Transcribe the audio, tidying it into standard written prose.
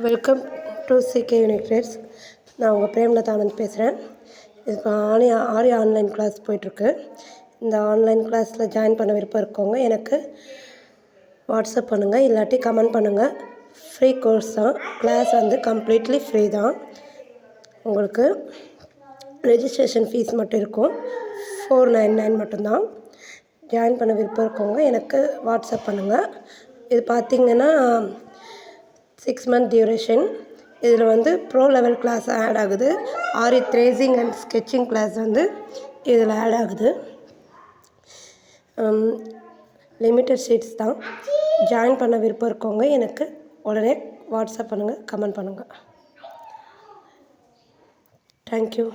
Welcome to சிகே யூனிக்ரேட்ஸ். நான் உங்கள் பிரேம்லதா ஆனந்த் பேசுகிறேன். இப்போ ஆரி ஆன்லைன் கிளாஸ் போயிட்டுருக்கு. இந்த ஆன்லைன் கிளாஸில் ஜாயின் பண்ண விருப்பம் இருக்கவங்க எனக்கு வாட்ஸ்அப் பண்ணுங்கள், இல்லாட்டி கமெண்ட் பண்ணுங்கள். ஃப்ரீ கோர்ஸ் தான். கிளாஸ் கம்ப்ளீட்லி ஃப்ரீ தான். உங்களுக்கு ரெஜிஸ்ட்ரேஷன் ஃபீஸ் மட்டும் இருக்கும், 499 மட்டும்தான். ஜாயின் பண்ண விருப்பம் இருக்கவங்க எனக்கு வாட்ஸ்அப் பண்ணுங்கள். இது பார்த்திங்கன்னா 6 மந்த் டியூரேஷன். இதில் ப்ரோ லெவல் கிளாஸ் ஆட் ஆகுது. ஆரி த்ரேசிங் அண்ட் ஸ்கெட்சிங் கிளாஸ் இதில் ஆட் ஆகுது. லிமிட்டட் சீட்ஸ் தான். ஜாயின் பண்ண விருப்பம் இருக்கவங்க எனக்கு உடனே வாட்ஸ்அப் பண்ணுங்கள், கமெண்ட் பண்ணுங்கள். தேங்க்யூ.